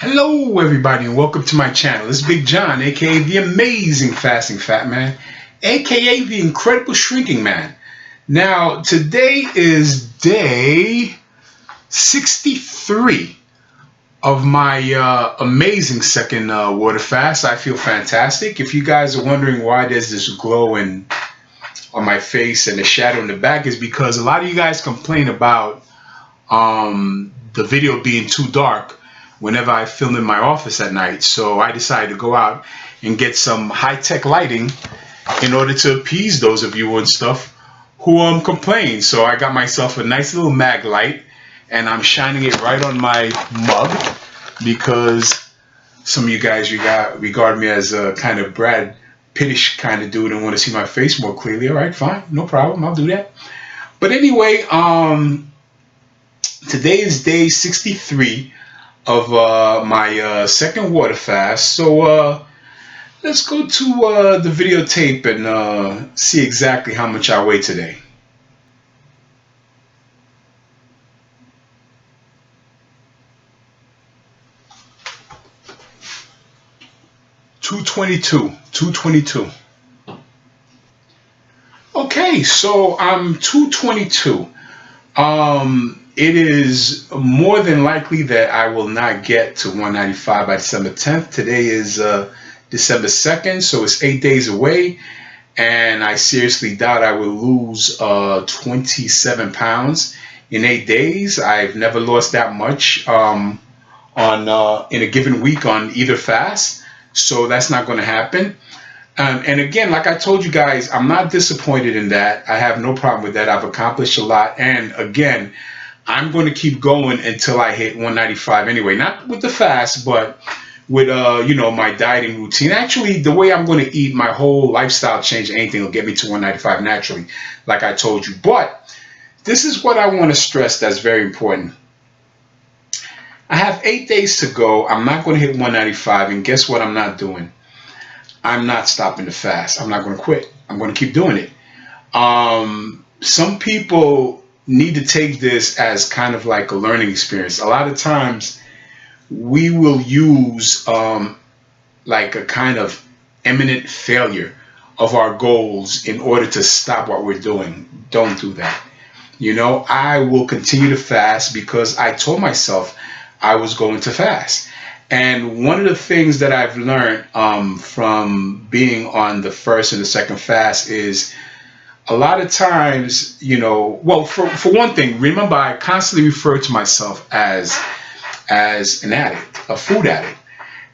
Hello everybody and welcome to my channel. It's Big John, aka the amazing fasting fat man, aka the incredible shrinking man. Now today is day 63 of my amazing second water fast. I feel fantastic. If you guys are wondering why there's this glow on my face and the shadow in the back, is because a lot of you guys complain about the video being too dark whenever I film in my office at night. So I decided to go out and get some high-tech lighting in order to appease those of you and stuff who complain. So I got myself a nice little mag light and I'm shining it right on my mug because some of you guys regard me as a kind of Brad Pittish kind of dude and want to see my face more clearly. All right, fine, no problem, I'll do that. But anyway, today is day 63 of my second water fast. So let's go to the videotape and see exactly how much I weigh today. $222. Okay, so I'm 222. It is more than likely that I will not get to 195 by December 10th. Today is December 2nd, so it's 8 days away, and I seriously doubt I will lose 27 pounds in 8 days. I've never lost that much in a given week on either fast, so that's not going to happen. And again, like I told you guys, I'm not disappointed in that. I have no problem with that. I've accomplished a lot, and again, I'm going to keep going until I hit 195 anyway. Not with the fast, but with my dieting routine. Actually, the way I'm going to eat, my whole lifestyle change, anything will get me to 195 naturally, like I told you. But this is what I want to stress that's very important. I have 8 days to go. I'm not going to hit 195, and guess what I'm not doing? I'm not stopping the fast. I'm not going to quit. I'm going to keep doing it. Some people need to take this as kind of like a learning experience. A lot of times we will use like a kind of imminent failure of our goals in order to stop what we're doing. Don't do that. I will continue to fast because I told myself I was going to fast. And one of the things that I've learned from being on the first and the second fast is a lot of times, well, for one thing, remember I constantly refer to myself as an addict, a food addict.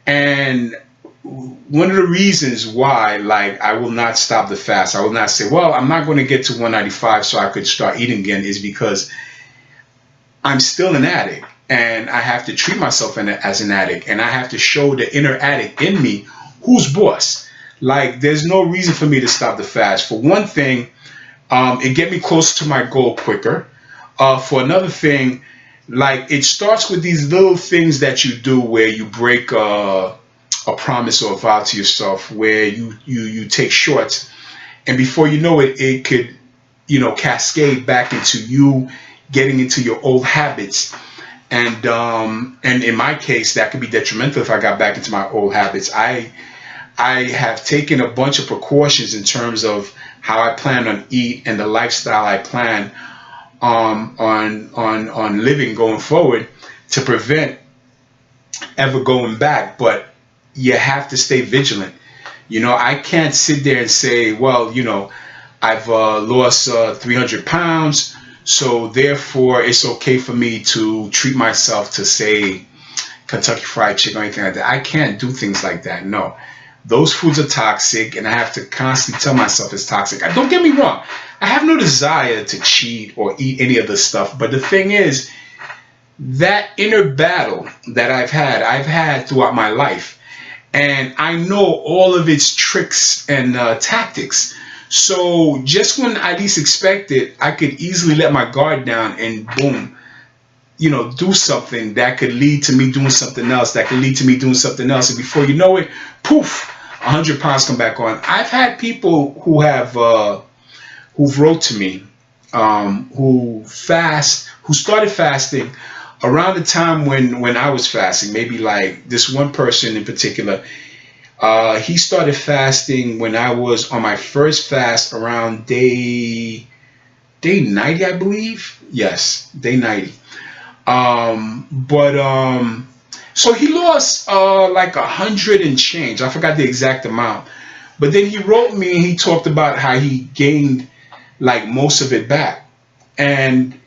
And one of the reasons why, like, I will not stop the fast, I will not say, well, I'm not going to get to 195 so I could start eating again, is because I'm still an addict. And I have to treat myself as an addict. And I have to show the inner addict in me who's boss. Like, there's no reason for me to stop the fast. For one thing, it get me closer to my goal quicker. For another thing, like, it starts with these little things that you do where you break a promise or a vow to yourself, where you take shorts, and before you know it, it could cascade back into you getting into your old habits. And in my case, that could be detrimental if I got back into my old habits. I have taken a bunch of precautions in terms of how I plan on eat and the lifestyle I plan on living going forward to prevent ever going back. But you have to stay vigilant. I can't sit there and say, well, I've lost 300 pounds, so therefore it's okay for me to treat myself to, say, Kentucky Fried Chicken or anything like that. I can't do things like that. No. Those foods are toxic, and I have to constantly tell myself it's toxic. Don't get me wrong. I have no desire to cheat or eat any of this stuff. But the thing is, that inner battle that I've had throughout my life. And I know all of its tricks and tactics. So just when I least expect it, I could easily let my guard down and boom, do something that could lead to me doing something else, that could lead to me doing something else. And before you know it, poof, 100 pounds come back on. I've had people who've wrote to me, who started fasting around the time when I was fasting, maybe like this one person in particular, he started fasting when I was on my first fast around day 90, I believe. Yes, day 90. But so he lost like 100 and change. I forgot the exact amount. But then he wrote me and he talked about how he gained like most of it back. And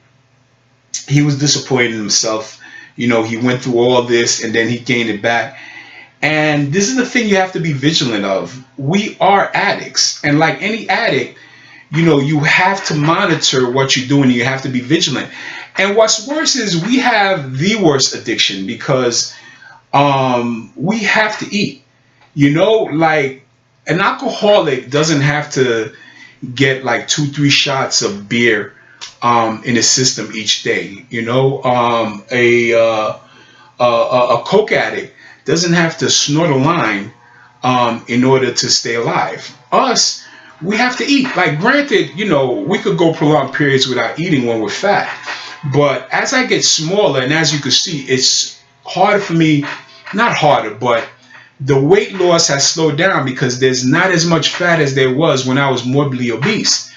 he was disappointed in himself. You know, he went through all this and then he gained it back. And this is the thing you have to be vigilant of. We are addicts. And like any addict, you know, you have to monitor what you're doing. You have to be vigilant. And what's worse is we have the worst addiction because we have to eat. You know, like an alcoholic doesn't have to get like 2, 3 shots of beer in his system each day. You know, a coke addict doesn't have to snort a line in order to stay alive. Us, we have to eat. Like, granted, you know, we could go prolonged periods without eating when we're fat. But as I get smaller, and as you can see, it's harder for me, not harder, but the weight loss has slowed down because there's not as much fat as there was when I was morbidly obese.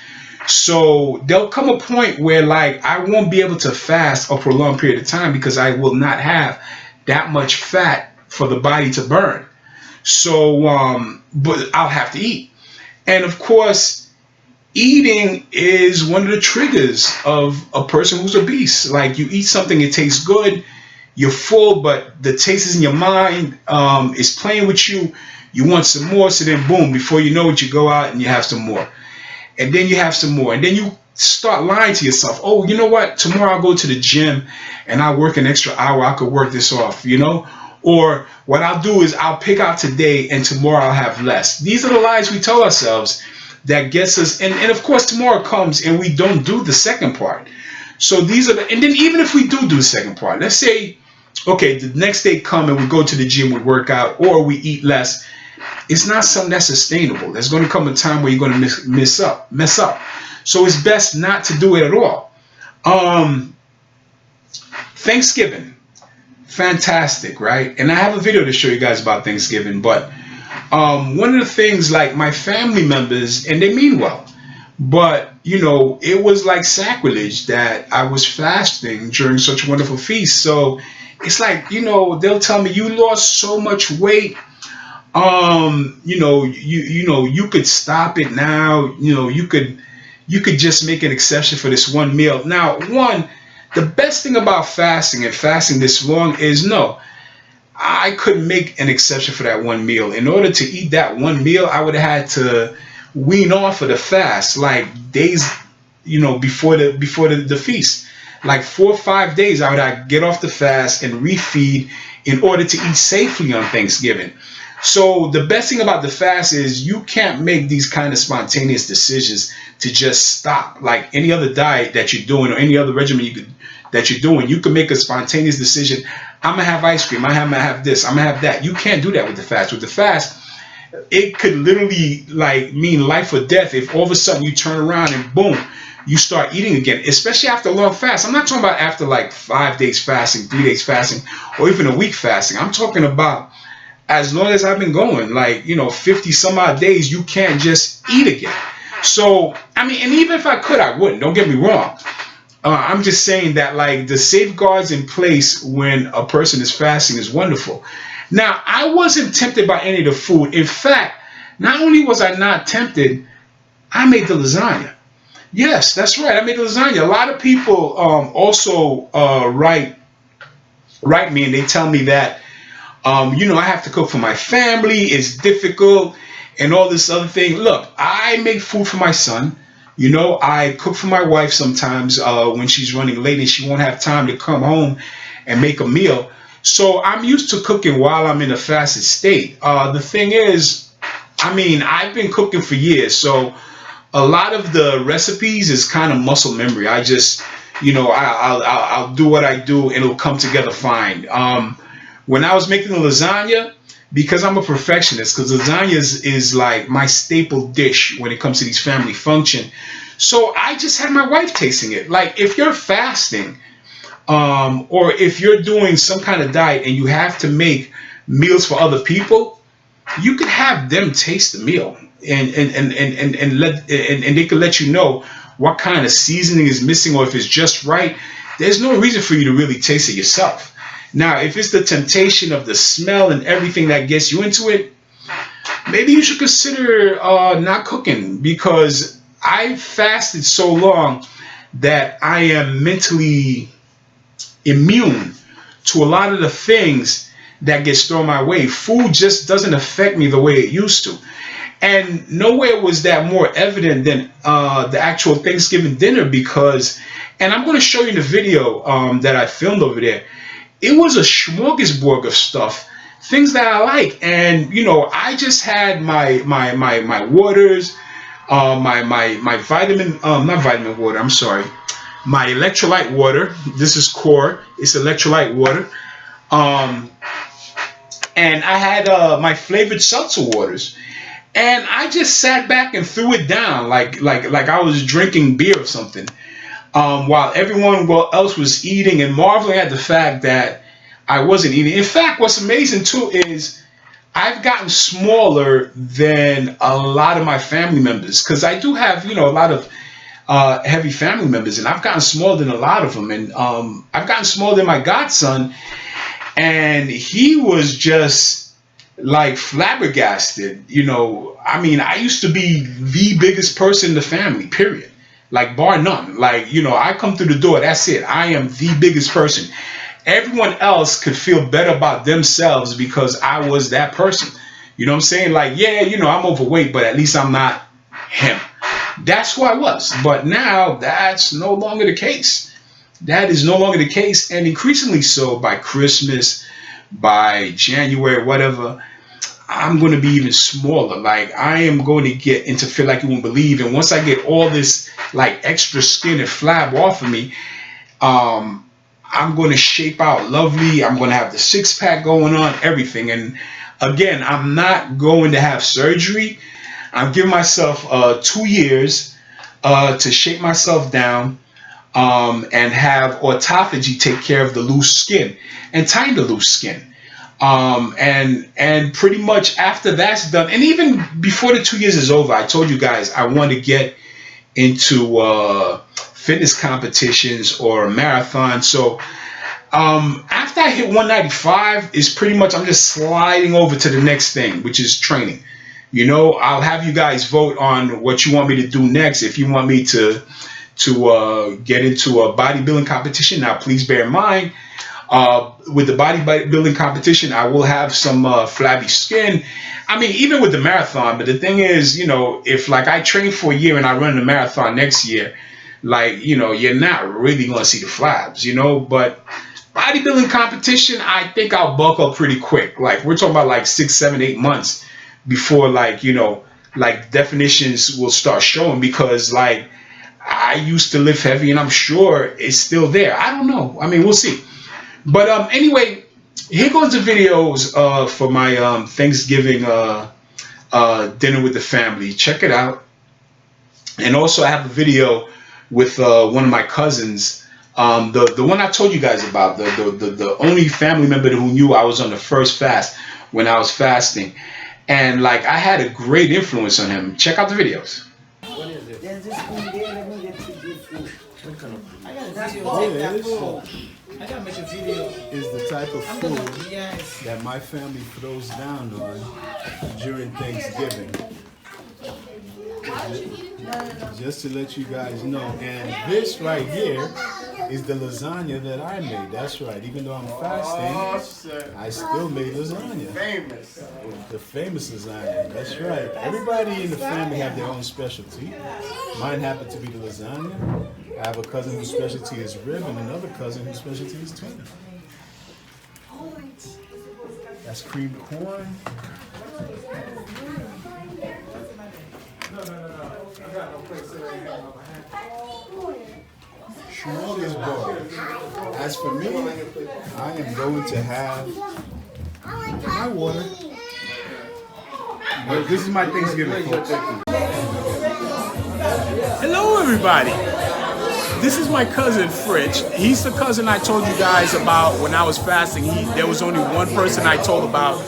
So there'll come a point where like I won't be able to fast a prolonged period of time because I will not have that much fat for the body to burn. So, but I'll have to eat. And of course, eating is one of the triggers of a person who's obese. Like you eat something, it tastes good, you're full, but the taste is in your mind, is playing with you. You want some more, so then boom, before you know it, you go out and you have some more. And then you have some more. And then you start lying to yourself. Oh, you know what? Tomorrow I'll go to the gym and I'll work an extra hour. I could work this off, you know? Or what I'll do is I'll pick out today and tomorrow I'll have less. These are the lies we tell ourselves that gets us. And of course, tomorrow comes and we don't do the second part. So these are the, and then even if we do the second part, let's say, okay, the next day come and we go to the gym, we work out, or we eat less. It's not something that's sustainable. There's going to come a time where you're going to mess up. So it's best not to do it at all. Thanksgiving, fantastic, right? And I have a video to show you guys about Thanksgiving. But one of the things, like my family members, and they mean well, but you know, it was like sacrilege that I was fasting during such a wonderful feast. So it's like, you know, they'll tell me you lost so much weight. You could stop it now. You know, you could just make an exception for this one meal. Now, the best thing about fasting and fasting this long is no, I couldn't make an exception for that one meal. In order to eat that one meal, I would have had to wean off of the fast like days, you know, before the feast. Like 4 or 5 days, I would have get off the fast and refeed in order to eat safely on Thanksgiving. So the best thing about the fast is you can't make these kind of spontaneous decisions to just stop. Like any other diet that you're doing or any other regimen that you're doing, you can make a spontaneous decision. I'm gonna have ice cream. I'm gonna have this. I'm gonna have that. You can't do that with the fast. With the fast, it could literally like mean life or death if all of a sudden you turn around and boom, you start eating again, especially after a long fast. I'm not talking about after like 5 days fasting, 3 days fasting, or even a week fasting. I'm talking about as long as I've been going, like, you know, 50 some odd days, you can't just eat again. So, I mean, and even if I could, I wouldn't. Don't get me wrong. I'm just saying that, like, the safeguards in place when a person is fasting is wonderful. Now, I wasn't tempted by any of the food. In fact, not only was I not tempted, I made the lasagna. Yes, that's right. I made the lasagna. A lot of people also write me and they tell me that, you know, I have to cook for my family. It's difficult and all this other thing. Look, I make food for my son. You know, I cook for my wife sometimes when she's running late and she won't have time to come home and make a meal. So I'm used to cooking while I'm in a fasted state. The thing is, I mean, I've been cooking for years. So a lot of the recipes is kind of muscle memory. I just, you know, I'll do what I do and it'll come together fine. When I was making the lasagna, because I'm a perfectionist, because lasagna is like my staple dish when it comes to these family function. So I just had my wife tasting it. Like if you're fasting, or if you're doing some kind of diet and you have to make meals for other people, you could have them taste the meal, and they could let you know what kind of seasoning is missing, or if it's just right. There's no reason for you to really taste it yourself. Now, if it's the temptation of the smell and everything that gets you into it, maybe you should consider not cooking, because I fasted so long that I am mentally immune to a lot of the things that gets thrown my way. Food just doesn't affect me the way it used to. And nowhere was that more evident than the actual Thanksgiving dinner, because, and I'm going to show you the video that I filmed over there. It was a smorgasbord of stuff, things that I like. And, you know, I just had my waters, my vitamin, not vitamin water, I'm sorry, my electrolyte water. This is Core. It's electrolyte water. And I had my flavored seltzer waters. And I just sat back and threw it down like I was drinking beer or something. While everyone else was eating and marveling at the fact that I wasn't eating. In fact, what's amazing too is I've gotten smaller than a lot of my family members, because I do have, you know, a lot of heavy family members, and I've gotten smaller than a lot of them. And I've gotten smaller than my godson, and he was just like flabbergasted. You know, I mean, I used to be the biggest person in the family, period. Like, bar none. Like, you know, I come through the door, that's it. I am the biggest person. Everyone else could feel better about themselves because I was that person. You know what I'm saying? Like, yeah, you know, I'm overweight, but at least I'm not him. That's who I was. But now that's no longer the case. That is no longer the case. And increasingly so by Christmas, by January, whatever, I'm going to be even smaller. Like, I am going to get into feel like you won't believe. And once I get all this like extra skin and flab off of me, I'm going to shape out lovely. I'm going to have the six-pack going on, everything. And again, I'm not going to have surgery. I'm giving myself 2 years to shape myself down, and have autophagy take care of the loose skin and tighten the loose skin. And pretty much after that's done, and even before the 2 years is over, I told you guys I want to get into fitness competitions or a marathon. So after I hit 195, is pretty much I'm just sliding over to the next thing, which is training. You know, I'll have you guys vote on what you want me to do next. If you want me to get into a bodybuilding competition, now please bear in mind, with the bodybuilding competition, I will have some flabby skin. I mean, even with the marathon. But the thing is, you know, if like I train for a year and I run the marathon next year, like, you know, you're not really going to see the flabs, you know. But bodybuilding competition, I think I'll bulk up pretty quick. Like, we're talking about like 6, 7, 8 months before, like, you know, like definitions will start showing, because like I used to lift heavy and I'm sure it's still there. I don't know. I mean, we'll see. But anyway, here goes the videos for my Thanksgiving dinner with the family. Check it out. And also I have a video with one of my cousins, the one I told you guys about, the only family member who knew I was on the first fast when I was fasting. And like, I had a great influence on him. Check out the videos. What is it? There's this food there. Let me get you this food. What kind of food? I got a video. I gotta make a video. Is the type of food that my family throws down on during Thanksgiving. Just to let you guys know. And this right here is the lasagna that I made. That's right. Even though I'm fasting, I still made lasagna. Famous. The famous lasagna. That's right. Everybody in the family have their own specialty. Mine happened to be the lasagna. I have a cousin whose specialty is rib and another cousin whose specialty is tuna. That's creamed corn. Smorgasbord. As for me, I am going to have my water. But this is my Thanksgiving, folks. Hello, everybody. this is my cousin Fritz. He's the cousin I told you guys about when I was fasting. There was only one person I told about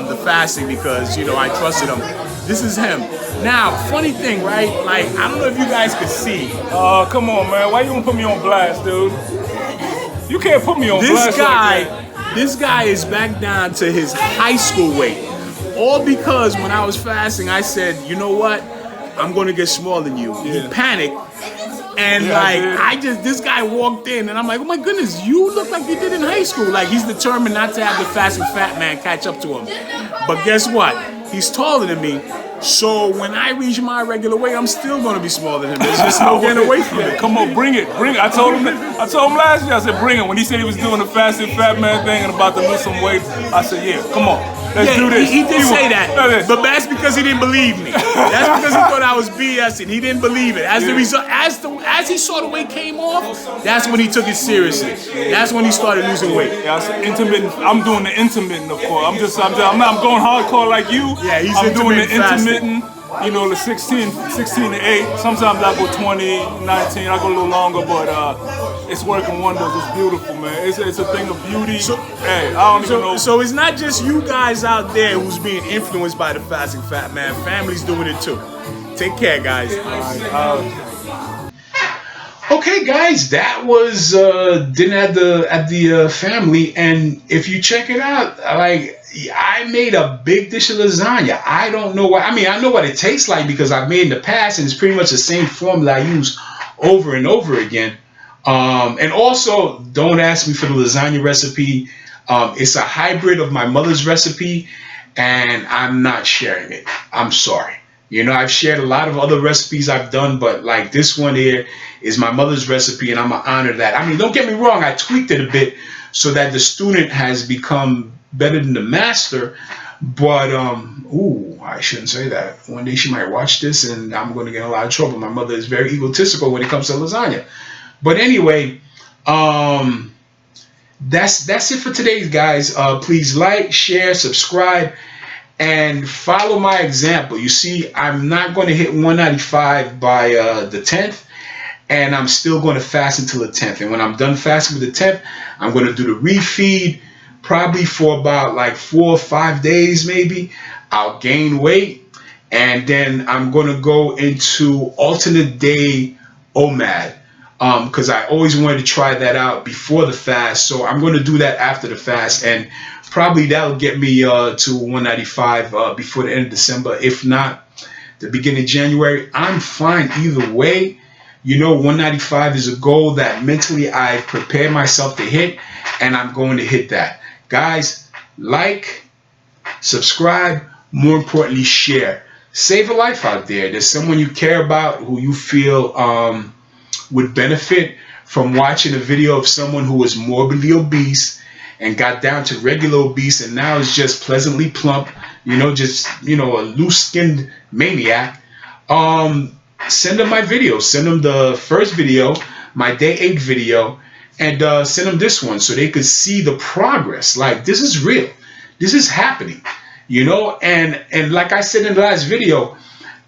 the fasting because, you know, I trusted him. This is him. Now, funny thing, right? Like, I don't know if you guys could see. Come on, man. Why you gonna put me on blast, dude? You can't put me on blast like that. This guy is back down to his high school weight. All because when I was fasting, I said, you know what? I'm gonna get smaller than you. Yeah. He panicked. And this guy walked in and I'm like, oh my goodness, you look like you did in high school. Like, he's determined not to have the fasting fat man catch up to him. But guess what? He's taller than me. So when I reach my regular weight, I'm still gonna be smaller than him. There's just no getting away from it. Come on, bring it. I told him last year, I said, bring it. When he said he was doing the fasting fat man thing and about to lose some weight, I said, yeah, come on. Let's do this. He did say that, but that's because he didn't believe me. That's because he thought I was BSing. He didn't believe it. As the result, as he saw the weight came off, that's when he took it seriously. That's when he started losing weight. Yeah, I said intermittent. I'm doing the intermittent, of course. I'm going hardcore like you. Yeah, I'm doing the fasting. intermittent. You know, the 16 to 8. Sometimes I go 20, 19. I go a little longer, but it's working wonders. It's beautiful, man. It's a thing of beauty. Hey, I don't even know. So it's not just you guys out there who's being influenced by the fasting fat man. Families doing it too. Take care, guys. Okay, guys, that was dinner at the family, and if you check it out, like, I made a big dish of lasagna. I don't know why. I mean, I know what it tastes like because I've made in the past, and it's pretty much the same formula I use over and over again. And also, don't ask me for the lasagna recipe. It's a hybrid of my mother's recipe, and I'm not sharing it. I'm sorry. You know, I've shared a lot of other recipes I've done, but like this one here is my mother's recipe, and I'm going to honor that. I mean, don't get me wrong. I tweaked it a bit so that the student has become better than the master. But, I shouldn't say that. One day she might watch this, and I'm going to get in a lot of trouble. My mother is very egotistical when it comes to lasagna. But anyway, that's it for today, guys. Please like, share, subscribe, and follow my example. You see, I'm not going to hit 195 by the 10th, and I'm still going to fast until the 10th. And when I'm done fasting with the 10th, I'm going to do the refeed, probably for about like 4 or 5 days maybe. I'll gain weight, and then I'm going to go into alternate day OMAD, because I always wanted to try that out before the fast. So I'm going to do that after the fast, and probably that'll get me to 195 before the end of December. If not, the beginning of January. I'm fine either way. You know, 195 is a goal that mentally I prepared myself to hit, and I'm going to hit that. Guys, like, subscribe, more importantly, share. Save a life out there. There's someone you care about who you feel would benefit from watching a video of someone who was morbidly obese and got down to regular obese and now is just pleasantly plump, you know, just, you know, a loose-skinned maniac. Send them my video. Send them the first video, my day 8 video, and send them this one so they could see the progress. Like, this is real. This is happening, you know. And like I said in the last video,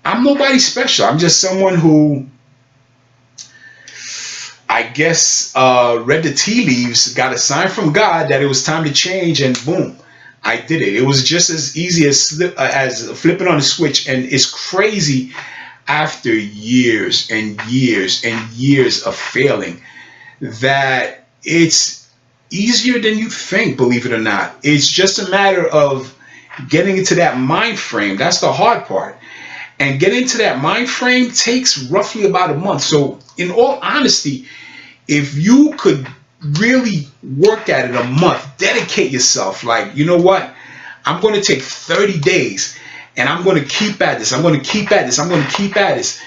I'm nobody special. I'm just someone who, I guess, read the tea leaves, got a sign from God that it was time to change, and boom, I did it. It was just as easy as flipping on a switch. And it's crazy, after years and years and years of failing, that it's easier than you think, believe it or not. It's just a matter of getting into that mind frame. That's the hard part. And getting into that mind frame takes roughly about a month. So in all honesty, if you could really work at it a month, dedicate yourself, like, you know what, I'm going to take 30 days and I'm going to keep at this. I'm going to keep at this. I'm going to keep at this.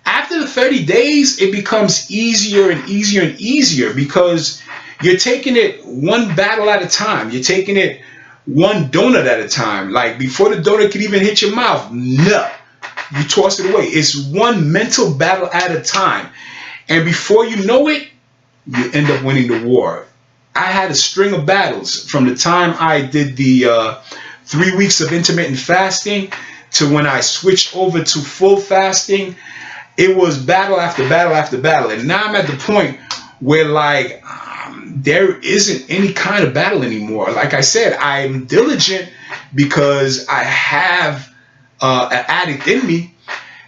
After the 30 days, it becomes easier and easier and easier because you're taking it one battle at a time. You're taking it one donut at a time. Like, before the donut could even hit your mouth, no, you toss it away. It's one mental battle at a time. And before you know it, you end up winning the war. I had a string of battles from the time I did the 3 weeks of intermittent fasting to when I switched over to full fasting. it was battle after battle after battle. And now I'm at the point where like there isn't any kind of battle anymore. Like I said, I'm diligent because I have an addict in me,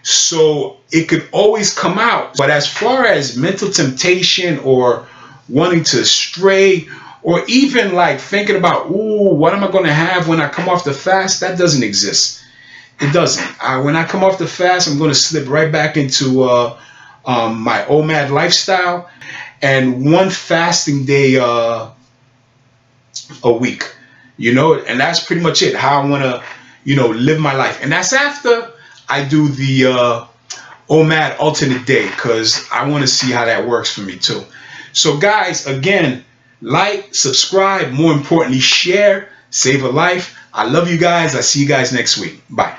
so it could always come out. But as far as mental temptation or wanting to stray, or even like thinking about, ooh, what am I going to have when I come off the fast? That doesn't exist. It doesn't. When I come off the fast, I'm going to slip right back into my OMAD lifestyle, and one fasting day a week, and that's pretty much it. How I want to, live my life, and that's after I do the OMAD alternate day, because I want to see how that works for me too. So guys, again, like, subscribe, more importantly, share, save a life. I love you guys. I see you guys next week. Bye.